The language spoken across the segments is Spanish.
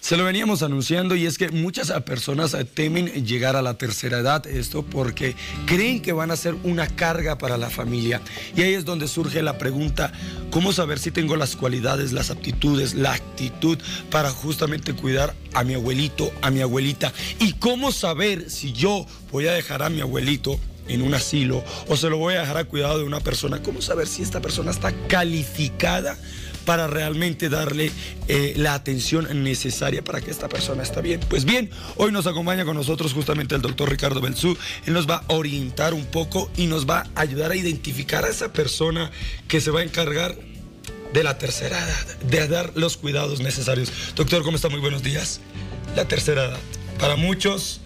Se lo veníamos anunciando y es que muchas personas temen llegar a la tercera edad, esto porque creen que van a ser una carga para la familia. Y ahí es donde surge la pregunta, ¿cómo saber si tengo las cualidades, las aptitudes, la actitud para justamente cuidar a mi abuelito, a mi abuelita? ¿Y cómo saber si yo voy a dejar a mi abuelito en un asilo o se lo voy a dejar a cuidado de una persona? ¿Cómo saber si esta persona está calificada para realmente darle la atención necesaria para que esta persona esté bien? Pues bien, hoy nos acompaña con nosotros justamente el doctor Ricardo Belzú. Él nos va a orientar un poco y nos va a ayudar a identificar a esa persona que se va a encargar de la tercera edad, de dar los cuidados necesarios. Doctor, ¿cómo está? Muy buenos días. La tercera edad, para muchos,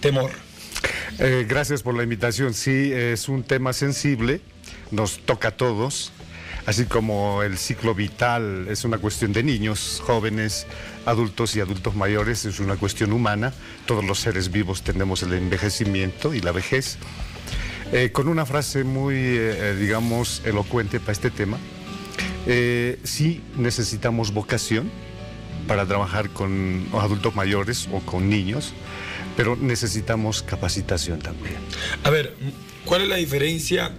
temor. Gracias por la invitación. Sí, es un tema sensible, nos toca a todos. Así como el ciclo vital es una cuestión de niños, jóvenes, adultos y adultos mayores, es una cuestión humana. Todos los seres vivos tenemos el envejecimiento y la vejez. Con una frase muy, digamos, elocuente para este tema, sí necesitamos vocación para trabajar con adultos mayores o con niños, pero necesitamos capacitación también. A ver, ¿cuál es la diferencia?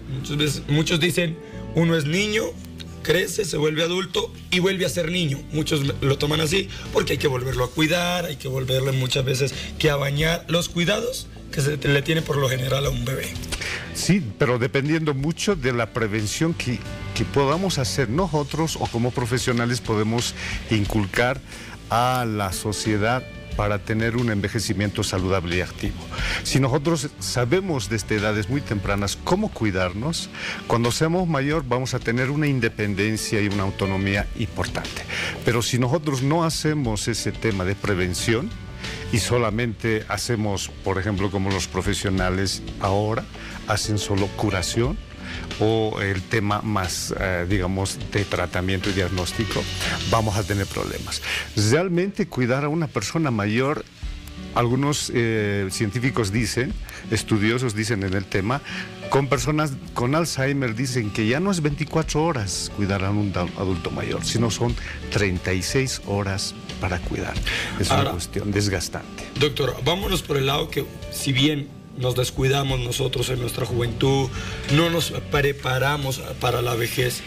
Muchos dicen, uno es niño, crece, se vuelve adulto y vuelve a ser niño. Muchos lo toman así porque hay que volverlo a cuidar, hay que volverle muchas veces que a bañar. Los cuidados que se le tiene por lo general a un bebé. Sí, pero dependiendo mucho de la prevención que podamos hacer nosotros o como profesionales podemos inculcar a la sociedad para tener un envejecimiento saludable y activo. Si nosotros sabemos desde edades muy tempranas cómo cuidarnos, cuando seamos mayor vamos a tener una independencia y una autonomía importante. Pero si nosotros no hacemos ese tema de prevención y solamente hacemos, por ejemplo, como los profesionales ahora, hacen solo curación, o el tema más, digamos, de tratamiento y diagnóstico, vamos a tener problemas. Realmente cuidar a una persona mayor, algunos científicos dicen, estudiosos dicen en el tema, con personas con Alzheimer dicen que ya no es 24 horas cuidar a un adulto mayor, sino son 36 horas para cuidar. Es una cuestión desgastante. Doctor, vámonos por el lado que, si bien nos descuidamos nosotros en nuestra juventud, no nos preparamos para la vejez,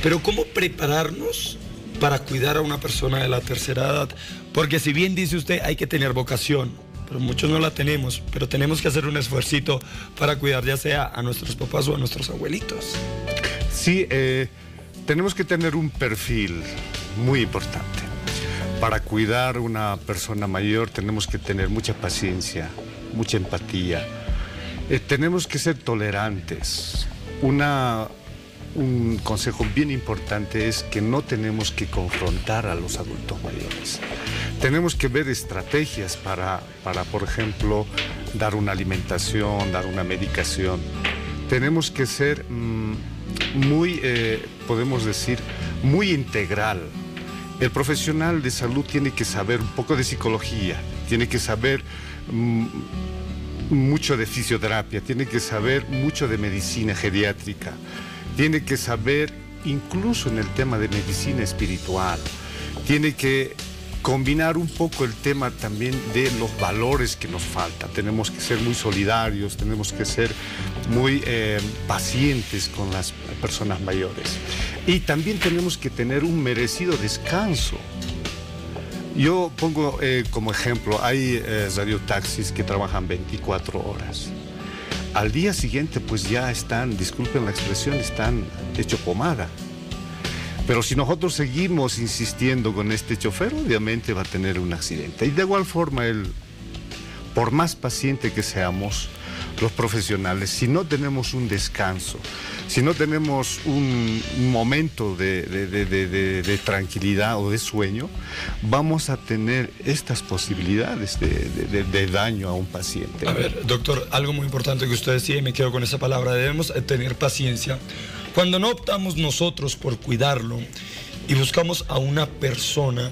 pero ¿cómo prepararnos para cuidar a una persona de la tercera edad? Porque si bien dice usted, hay que tener vocación, pero muchos no la tenemos, pero tenemos que hacer un esfuercito para cuidar ya sea a nuestros papás o a nuestros abuelitos. Sí, tenemos que tener un perfil muy importante. Para cuidar a una persona mayor tenemos que tener mucha paciencia, mucha empatía. Tenemos que ser tolerantes. Un consejo bien importante es que no tenemos que confrontar a los adultos mayores. Tenemos que ver estrategias para por ejemplo, dar una alimentación, dar una medicación. Tenemos que ser muy, podemos decir, muy integral. El profesional de salud tiene que saber un poco de psicología, tiene que saber mucho de fisioterapia, tiene que saber mucho de medicina geriátrica, tiene que saber incluso en el tema de medicina espiritual, tiene que combinar un poco el tema también de los valores que nos faltan. Tenemos que ser muy solidarios, tenemos que ser muy pacientes con las personas mayores. Y también tenemos que tener un merecido descanso. Yo pongo como ejemplo, hay radiotaxis que trabajan 24 horas. Al día siguiente pues ya están, disculpen la expresión, están hecho pomada. Pero si nosotros seguimos insistiendo con este chofer, obviamente va a tener un accidente. Y de igual forma, por más paciente que seamos, los profesionales, si no tenemos un descanso, si no tenemos un momento de tranquilidad o de sueño, vamos a tener estas posibilidades de daño a un paciente. A ver, doctor, algo muy importante que usted decía, y me quedo con esa palabra, debemos tener paciencia. Cuando no optamos nosotros por cuidarlo y buscamos a una persona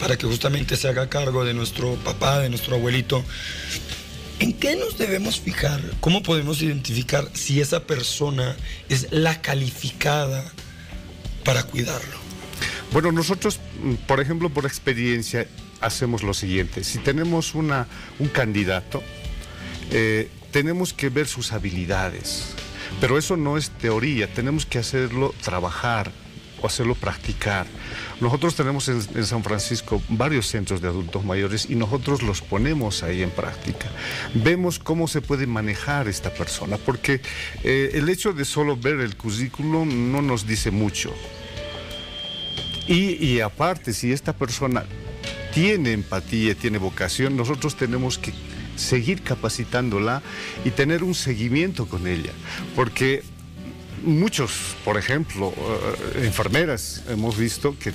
para que justamente se haga cargo de nuestro papá, de nuestro abuelito, ¿en qué nos debemos fijar? ¿Cómo podemos identificar si esa persona es la calificada para cuidarlo? Bueno, nosotros, por ejemplo, por experiencia, hacemos lo siguiente. Si tenemos un candidato, tenemos que ver sus habilidades, pero eso no es teoría, tenemos que hacerlo trabajar o hacerlo practicar. Nosotros tenemos en San Francisco varios centros de adultos mayores y nosotros los ponemos ahí en práctica. Vemos cómo se puede manejar esta persona, porque el hecho de solo ver el currículum no nos dice mucho. Y aparte, si esta persona tiene empatía, tiene vocación, nosotros tenemos que seguir capacitándola y tener un seguimiento con ella, porque muchos, por ejemplo, enfermeras hemos visto que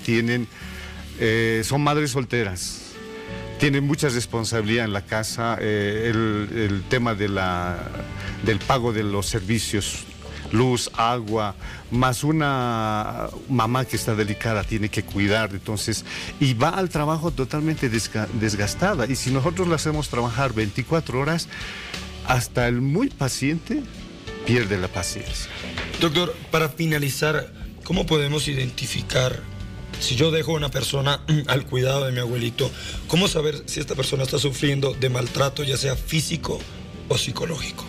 son madres solteras, tienen mucha responsabilidad en la casa, el tema del pago de los servicios, luz, agua, más una mamá que está delicada, tiene que cuidar, entonces, y va al trabajo totalmente desgastada. Y si nosotros la hacemos trabajar 24 horas, hasta el muy paciente pierde la paciencia. Doctor, para finalizar, ¿cómo podemos identificar, si yo dejo a una persona al cuidado de mi abuelito, cómo saber si esta persona está sufriendo de maltrato, ya sea físico o psicológico?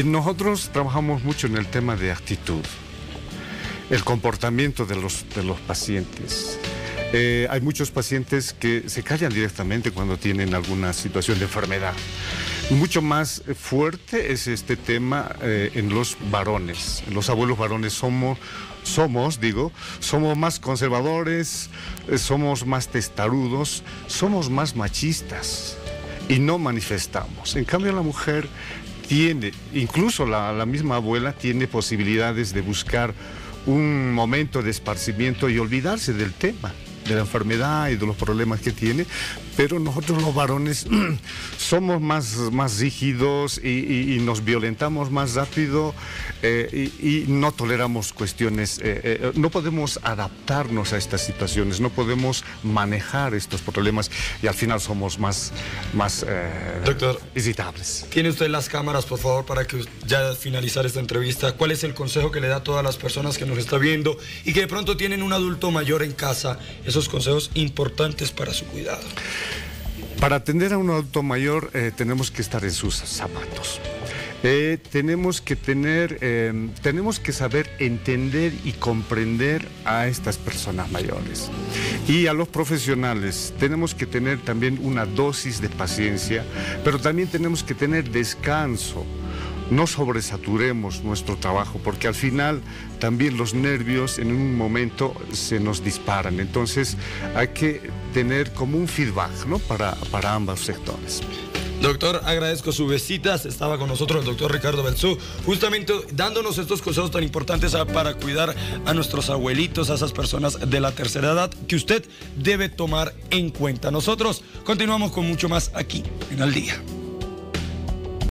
Nosotros trabajamos mucho en el tema de actitud, el comportamiento de los pacientes. Hay muchos pacientes que se callan directamente cuando tienen alguna situación de enfermedad. Mucho más fuerte es este tema en los varones. Los abuelos varones somos más conservadores, somos más testarudos, somos más machistas y no manifestamos. En cambio, la mujer tiene, incluso la misma abuela tiene posibilidades de buscar un momento de esparcimiento y olvidarse del tema, de la enfermedad y de los problemas que tiene, pero nosotros los varones somos más rígidos y nos violentamos más rápido y no toleramos cuestiones, no podemos adaptarnos a estas situaciones, no podemos manejar estos problemas y al final somos más Doctor, irritables. Tiene usted las cámaras, por favor, para que ya finalizar esta entrevista. ¿Cuál es el consejo que le da a todas las personas que nos está viendo y que de pronto tienen un adulto mayor en casa? Esos consejos importantes para su cuidado. Para atender a un adulto mayor tenemos que estar en sus zapatos. Tenemos que saber entender y comprender a estas personas mayores. Y a los profesionales tenemos que tener también una dosis de paciencia, pero también tenemos que tener descanso. No sobresaturemos nuestro trabajo, porque al final también los nervios en un momento se nos disparan. Entonces hay que tener como un feedback, ¿no? para ambos sectores. Doctor, agradezco su visita. Estaba con nosotros el doctor Ricardo Belzú, justamente dándonos estos consejos tan importantes para cuidar a nuestros abuelitos, a esas personas de la tercera edad que usted debe tomar en cuenta. Nosotros continuamos con mucho más aquí en Al Día.